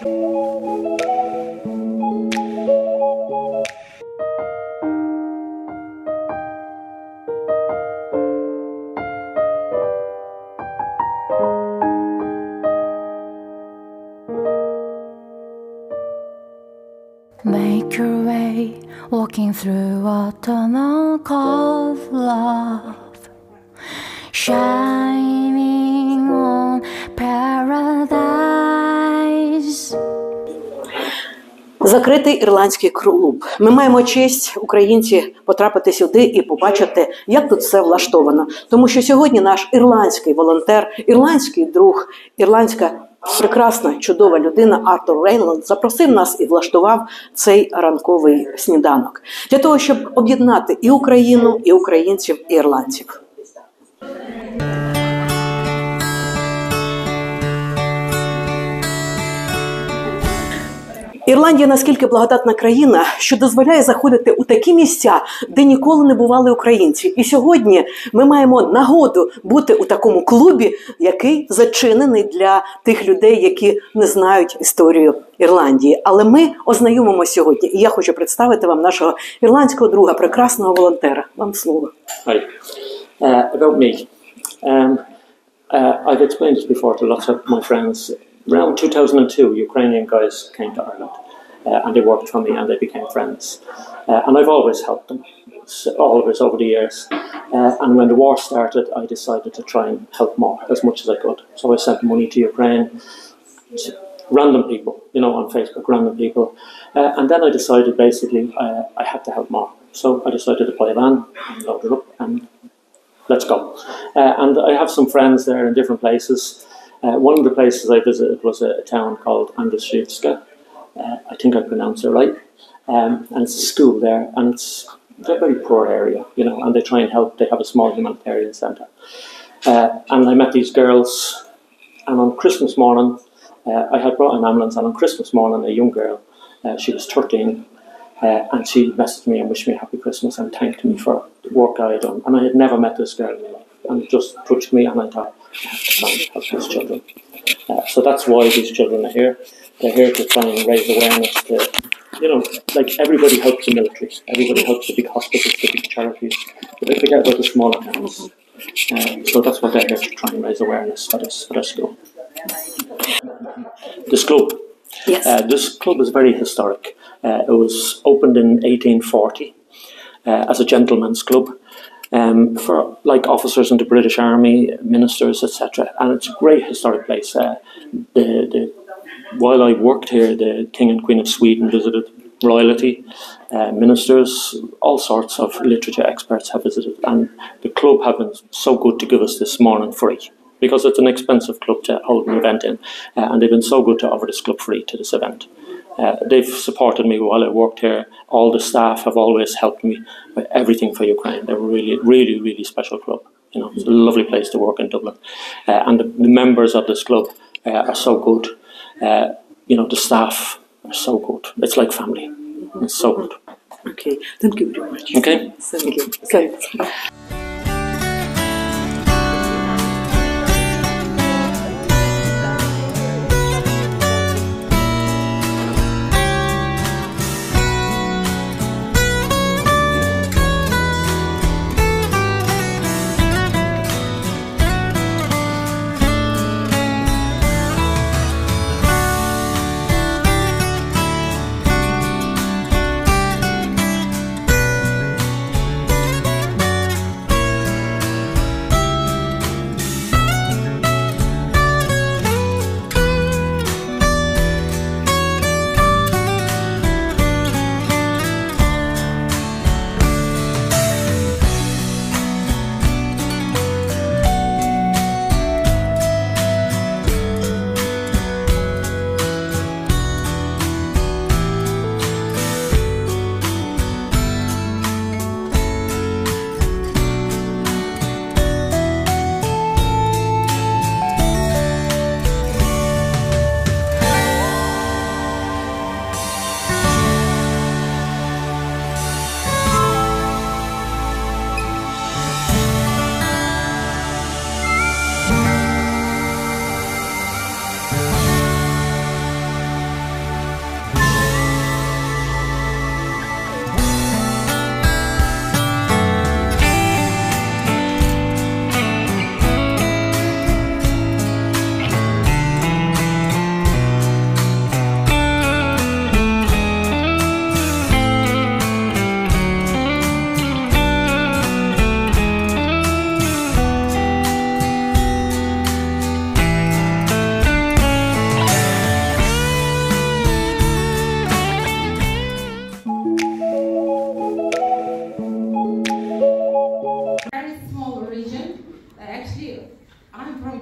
Make your way, walking through a tunnel called love, shining on paradise. Закритий ірландський клуб. Ми маємо честь, українці, потрапити сюди і побачити, як тут все влаштовано. Тому що сьогодні наш ірландський волонтер, ірландський друг, ірландська прекрасна, чудова людина Артур Рейнланд запросив нас і влаштував цей ранковий сніданок. Для того, щоб об'єднати і Україну, і українців, і ірландців. Ірландія наскільки благодатна країна, що дозволяє заходити у такі місця, де ніколи не бували українці. І сьогодні ми маємо нагоду бути у такому клубі, який зачинений для тих людей, які не знають історію Ірландії. Але ми ознайомимо сьогодні. І я хочу представити вам нашого ірландського друга, прекрасного волонтера. Вам слово. Hi. About me. I've explained this before to lots of my friends. Around 2002, Ukrainian guys came to Ireland and they worked for me and they became friends. And I've always helped them, always over the years. And when the war started, I decided to try and help more, as much as I could. So I sent money to Ukraine, to random people, you know, on Facebook, random people. And then I decided basically I had to help more. So I decided to buy a van and load it up and let's go. And I have some friends there in different places. One of the places I visited was a town called Andrzyjewska. I think I pronounced it right. And it's a school there, and it's a very poor area, you know, and they try and help. They have a small humanitarian centre. And I met these girls, and on Christmas morning, I had brought an ambulance, and on Christmas morning, a young girl, she was 13, and she messaged me and wished me a happy Christmas and thanked me for the work I had done. And I had never met this girl in my life, and it just touched me, and I thought, I have to try and help these children. So that's why these children are here. They're here to try and raise awareness to, you know, like everybody helps the military, everybody helps the big hospitals, the big charities, but they forget about the smaller towns. So that's what they're here to try and raise awareness for this school. This club. Yes. This club is very historic. It was opened in 1840 as a gentleman's club. For like officers in the British Army, ministers, etc. And it's a great historic place. While I worked here, the King and Queen of Sweden visited, royalty, ministers, all sorts of literature experts have visited, and the club have been so good to give us this morning free, because it's an expensive club to hold an event in, and they've been so good to offer this club free to this event. They've supported me while I worked here. All the staff have always helped me with everything for Ukraine. They're a really, really, really special club. You know, it's a lovely place to work in Dublin. And the members of this club are so good. You know, the staff are so good. It's like family. It's so good. Okay, thank you very much. Okay? Thank you. Thanks.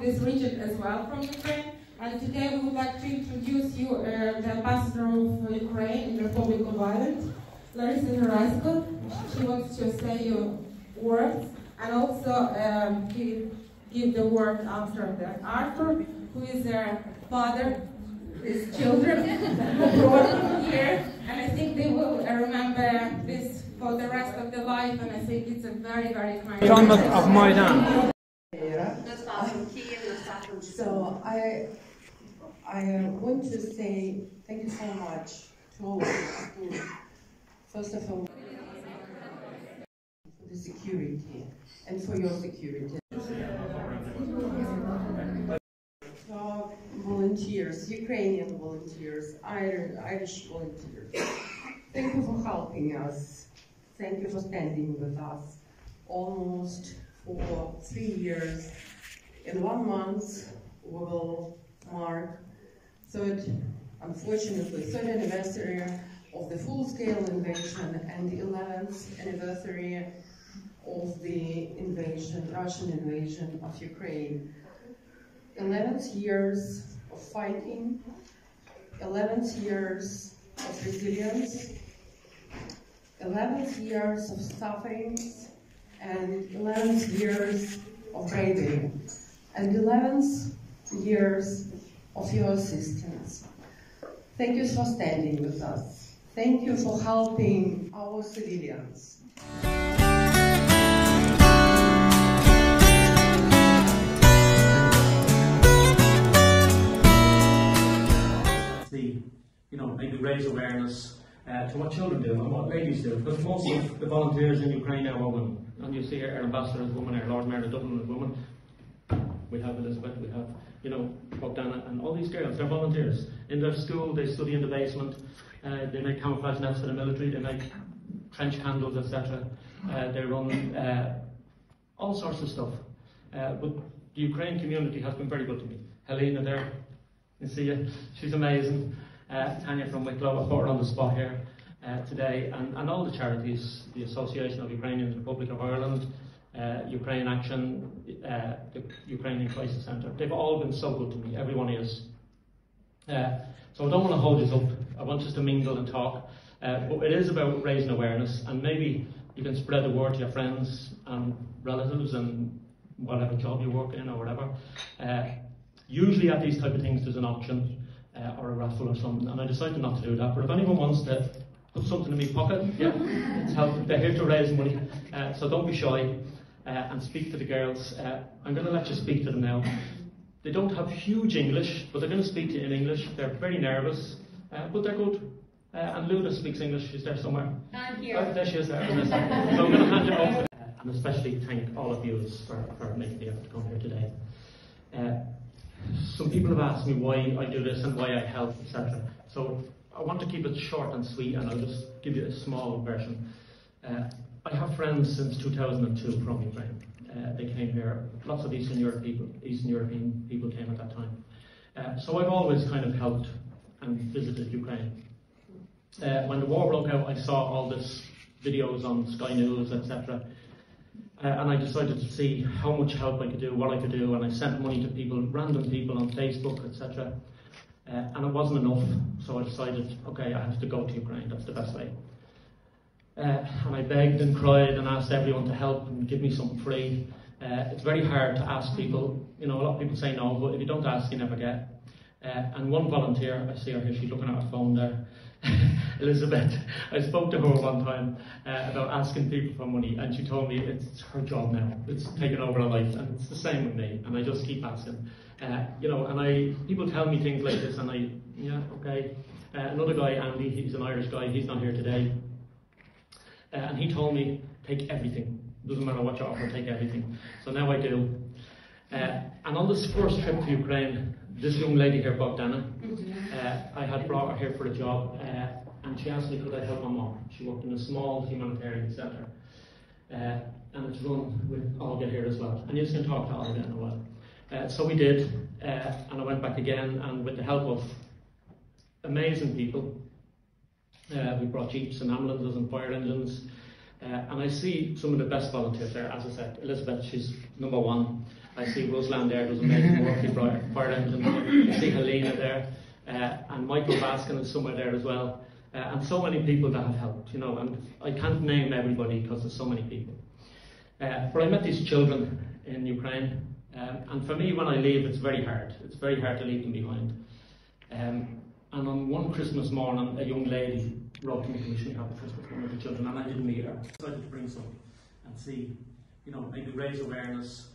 this region as well from Ukraine. And today we would like to introduce you the ambassador of Ukraine in the Republic of Ireland, Larissa Harasko. She wants to say your words and also give the word after that. Arthur, who is their father, his children who brought him here, and I think they will remember this for the rest of their life, and I think it's a very, very kind John of Maidan. So I want to say thank you so much to all of you. First of all, for the security and for your security. Volunteers, Ukrainian volunteers, Irish volunteers. Thank you for helping us. Thank you for standing with us almost for 3 years. In 1 month, we will mark unfortunately, third anniversary of the full-scale invasion and the 11th anniversary of the Russian invasion of Ukraine. 11th years of fighting, 11th years of resilience, 11th years of sufferings, and 11th years of bravery, and 11th years of your assistance. Thank you for standing with us. Thank you for helping our civilians. Maybe raise awareness to what children do and what ladies do, because most of the volunteers in Ukraine now are women. And you see our ambassador is a woman, our Lord Mayor of Dublin is a woman. We have Elizabeth, we have, Bogdana, and all these girls, they're volunteers. In their school, they study in the basement, they make camouflage nets for the military, they make trench handles, etc. They run all sorts of stuff. But the Ukraine community has been very good to me. Helena there, you see her, she's amazing. Tanya from Wicklow, I put her on the spot here today, and all the charities, the Association of Ukrainians in the Republic of Ireland, Ukraine Action, the Ukrainian Crisis Centre, they've all been so good to me, everyone is. So I don't want to hold us up, I want us to mingle and talk, but it is about raising awareness, and maybe you can spread the word to your friends and relatives and whatever job you work in or whatever. Usually at these type of things there's an auction or a raffle or something, and I decided not to do that, but if anyone wants to put something in my pocket, yeah, it's help. They're here to raise money, so don't be shy and speak to the girls. I'm going to let you speak to them now. They don't have huge English, but they're going to speak to you in English. They're very nervous, but they're good. And Luda speaks English, she's there somewhere. I'm here. Oh, there she is there. So I'm going to hand you off. And especially thank all of you for making the effort to come here today. Some people have asked me why I do this and why I help, etc. So I want to keep it short and sweet, and I'll just give you a small version. I have friends since 2002 from Ukraine. They came here, lots of Eastern European people came at that time. So I've always kind of helped and visited Ukraine. When the war broke out, I saw all this videos on Sky News, etc. And I decided to see how much help I could do, what I could do, and I sent money to people, random people on Facebook, etc. And it wasn't enough, so I decided, okay, I have to go to Ukraine, that's the best way. And I begged and cried and asked everyone to help and give me something free. It's very hard to ask people, a lot of people say no, but if you don't ask, you never get. And one volunteer, I see her here, she's looking at her phone there, Elizabeth, I spoke to her one time about asking people for money, and she told me it's her job now, it's taken over her life, and it's the same with me, and I just keep asking. And people tell me things like this, and okay. Another guy, Andy, he's an Irish guy, he's not here today, and he told me, take everything, doesn't matter what you offer, take everything. So now I do. And on this first trip to Ukraine, this young lady here, Bogdana, I had brought her here for a job, and she asked me could I help my mom. She worked in a small humanitarian centre, and it's run with Olga here as well. And you can talk to Olga in a while. So we did, and I went back again, and with the help of amazing people, we brought jeeps and ambulances and fire engines. And I see some of the best volunteers there. As I said, Elizabeth, she's number one. I see Rosalind there, does amazing work in Fire Engine. I see Helena there, and Michael Baskin is somewhere there as well. And so many people that have helped, you know, and I can't name everybody because there's so many people. But I met these children in Ukraine, and for me, when I leave, it's very hard. It's very hard to leave them behind. And on one Christmas morning, a young lady wrote to me to wish me happy Christmas with the children, and I didn't meet her. I decided to bring some and see, you know, maybe raise awareness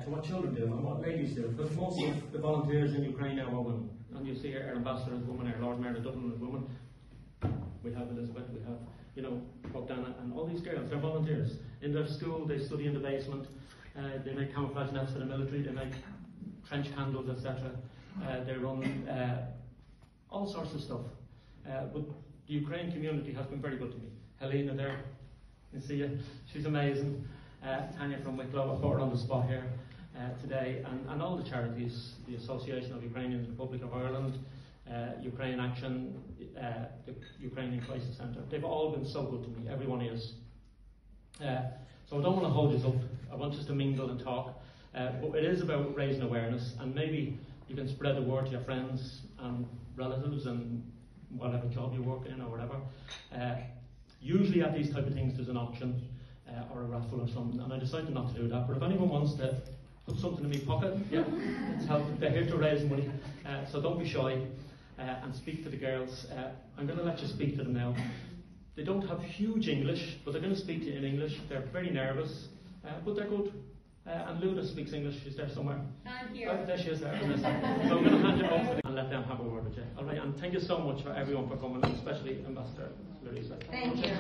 to what children do and what ladies do. Because most of the volunteers in Ukraine now are women. And you see our ambassador is a woman, our Lord Mayor of Dublin is a woman. We have Elizabeth, we have, you know, Bogdana, and all these girls, they're volunteers. In their school, they study in the basement, they make camouflage nets for the military, they make trench candles, etc. They run all sorts of stuff. But the Ukraine community has been very good to me. Helena there, you see you, she's amazing. Tanya from Wicklow, I put her on the spot here today, and all the charities, the Association of Ukrainians in the Republic of Ireland, Ukraine Action, the Ukrainian Crisis Centre, they've all been so good to me, everyone is. So I don't want to hold this up, I want us to mingle and talk, but it is about raising awareness, and maybe you can spread the word to your friends and relatives and whatever job you work in or whatever. Usually at these type of things there's an auction or a raffle or something, and I decided not to do that, but if anyone wants to put something in my pocket, yeah, it's help. They're here to raise money, so don't be shy and speak to the girls. I'm going to let you speak to them now. They don't have huge English, but they're going to speak to you in English. They're very nervous, but they're good. And Luda speaks English. She's there somewhere. I'm here. Oh, there she is there. So I'm going to hand you over to them and let them have a word with you. All right, and thank you so much for everyone for coming, and especially Ambassador Larisa. Thank you.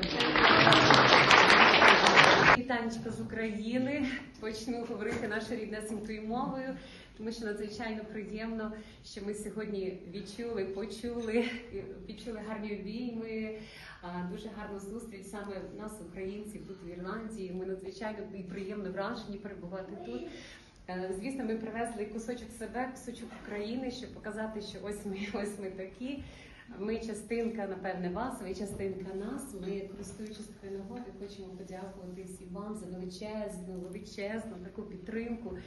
Вітанечко з України. Почну говорити нашою ріднесенькою мовою, тому що надзвичайно приємно, що ми сьогодні відчули, відчули гарні обійми, дуже гарну зустріч саме нас, українців, тут в Ірландії. Ми надзвичайно і приємно вражені перебувати тут. Звісно, ми привезли кусочок себе, кусочок України, щоб показати, що ось ми такі. Ми частинка, напевне, вас, ви частинка нас. Ми, користуючись такою нагодою, хочемо подякувати всім вам за величезну таку підтримку.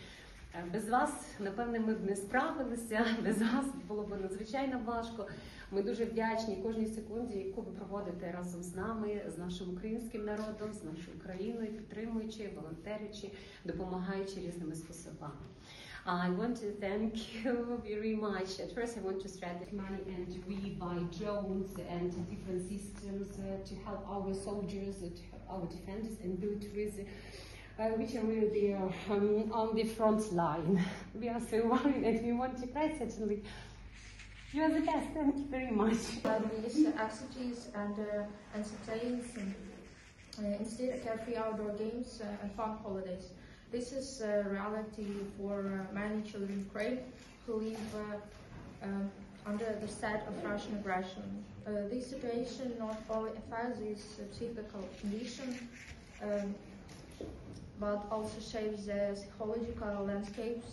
Без вас, напевне, ми б не справилися, без вас було б надзвичайно важко. Ми дуже вдячні кожній секунді, яку ви проводите разом з нами, з нашим українським народом, з нашою Україною, підтримуючи, волонтерячи, допомагаючи різними способами. I want to thank you very much. At first I want to spread the money, and we buy drones and different systems to help our soldiers, to help our defenders and militaries, which are really on the front line. We are so worried and we want to cry certainly. You are the best, thank you very much. These activities and entertains instead of carefree outdoor games and fun holidays. This is a reality for many children in Ukraine who live under the threat of Russian aggression. This situation not only affects this typical condition, but also shapes the psychological landscapes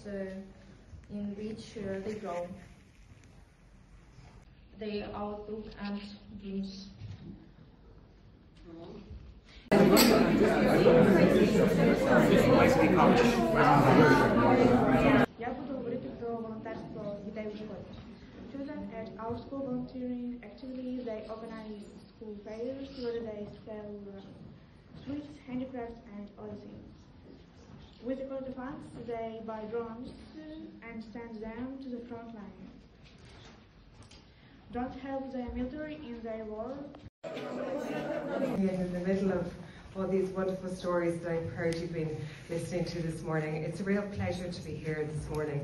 in which they grow, their outlook and dreams. Я буду говорити про волонтерство дітей у школі. Children at our school volunteering activities, they organize school fairs where they sell sweets, handicrafts and other things. With the collected funds, they buy drones and send them to the front line. Drones help the military in their war. In the middle of all these wonderful stories that I've heard you've been listening to this morning, it's a real pleasure to be here this morning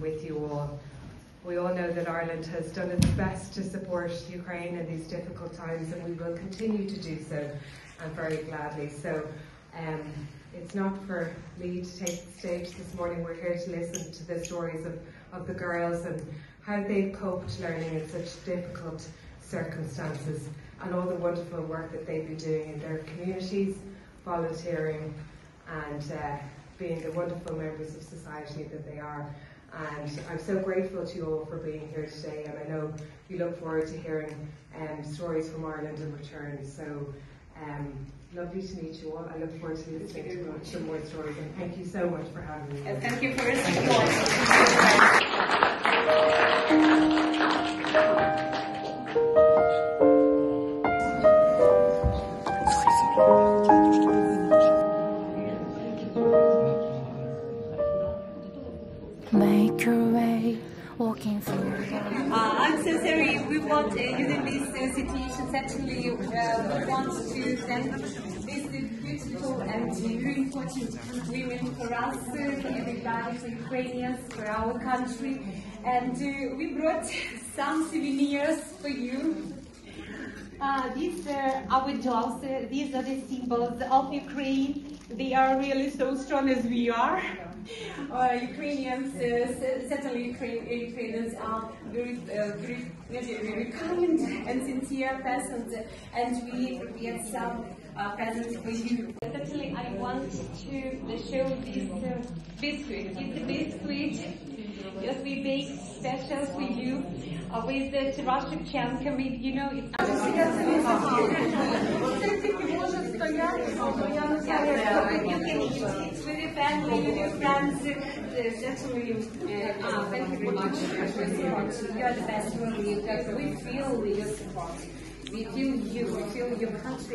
with you all. We all know that Ireland has done its best to support Ukraine in these difficult times, and we will continue to do so, and very gladly. So it's not for me to take the stage this morning. We're here to listen to the stories of the girls and how they've coped learning in such difficult circumstances, and all the wonderful work that they've been doing in their communities, volunteering, and being the wonderful members of society that they are. And I'm so grateful to you all for being here today, and I know you look forward to hearing stories from Ireland in return. So Lovely to meet you all. I look forward to listening to some more stories, and thank you so much for having me. Thank you for your support. Make your way, walking through. I'm so sorry. We want, using this situation, actually, we want to thank these beautiful and very important women for us, for everybody, for Ukrainians, for our country. And we brought some souvenirs for you. These are our dolls. These are the symbols of Ukraine. They are really so strong as we are. Ukrainians, certainly Ukrainians are very kind and sincere persons, and we prepared some presents for you. Certainly, I want to show this biscuit. It's a biscuit just we bake special for you with the Taras Shevchenko. You know, it's you can eat it with your family, with your friends. Certainly, thank you very much for your support. You are the best, really. We feel your support. We feel you. We feel your country.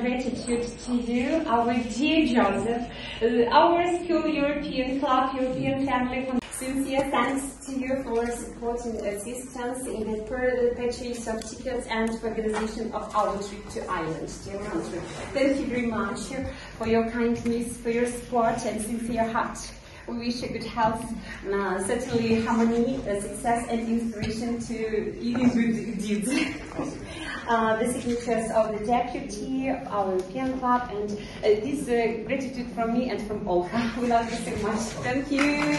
Gratitude to you, our dear Joseph, our school European Club, European Family. Sincere thanks to you for support and assistance in the purchase of tickets and for organization of our trip to Ireland, dear country. Thank you very much for your kindness, for your support and sincere heart. We wish you good health, certainly harmony, success and inspiration to even good deeds. The signatures of the deputy, of our European Club, and this gratitude from me and from Olga. We love you so much. Thank you.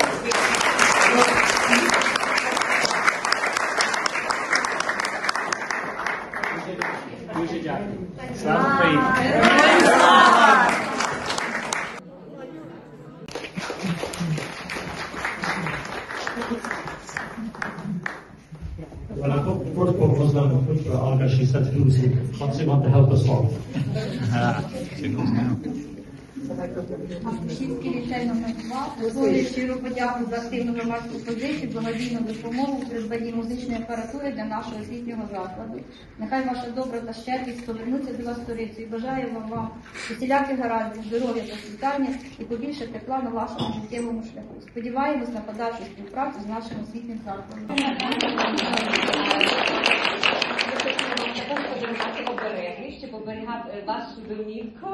Well, I thought the first book was on Olga. She said to Lucy, what's he want to help us all? She knows now. Шістки ліцейного працював, висловлюю щиру подяку за активну громадську позицію, благодійну допомогу в придбанні музичної апаратури для нашого освітнього закладу. Нехай ваша добра та щедрість повернуться до вас сторицю і бажаю вам усіляких гараздів, здоров'я та світання і побільше тепла на вашому життєвому шляху. Сподіваємось на подальшу співпрацю з нашим освітнім закладом. Щоб оберігати вашу домівку,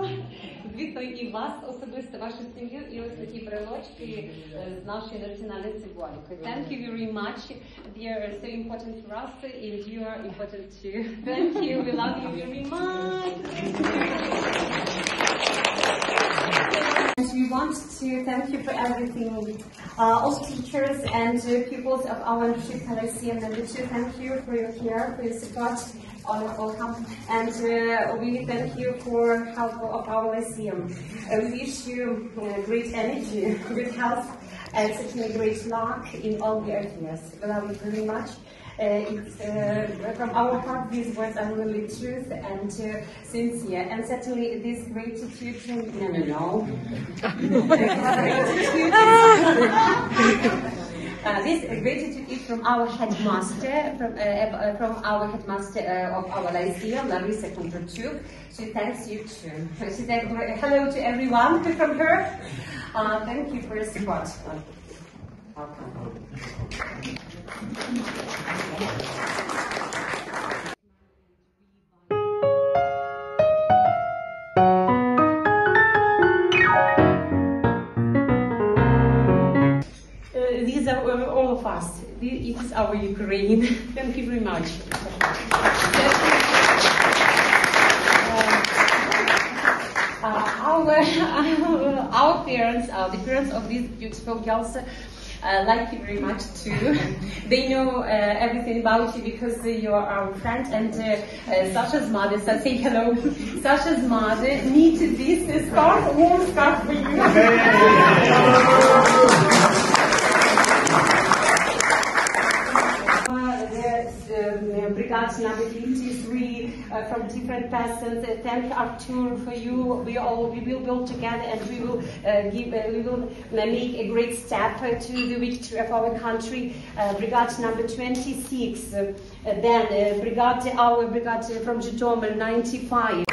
звісно, і вас особисто, вашу сім'ю, і ось такі брелочки з нашої національної символіки. Thank you very much. They are so important for us, and you are important too. Thank you. We love you very much. And we want to thank you for everything. All teachers and pupils of our Lyceum, and to thank you for your care, for your support. Welcome, and we thank you for help of our Lyceum. We wish you great energy, good health, and certainly great luck in all your affairs. We love you very much. From our heart, these words are really truth and sincere, and certainly this gratitude. This gratitude is from our headmaster, from our headmaster of our Lyceum, Larissa Kondratyuk. She thanks you too. She said hello to everyone from her. Thank you for your support. Welcome. These are all of us. It is our Ukraine. Thank you very much. all our parents, the parents of these beautiful girls, like you very much too. They know everything about you because you are our friend, and Sasha's mother, so say hello. Sasha's mother knit this scarf, warm scarf for you. Brigade number 53 from different persons. Thank Artur for you. We will build together, and we will make a great step to the victory of our country. Brigade number 26. Then our brigade from Zhytomyr 95.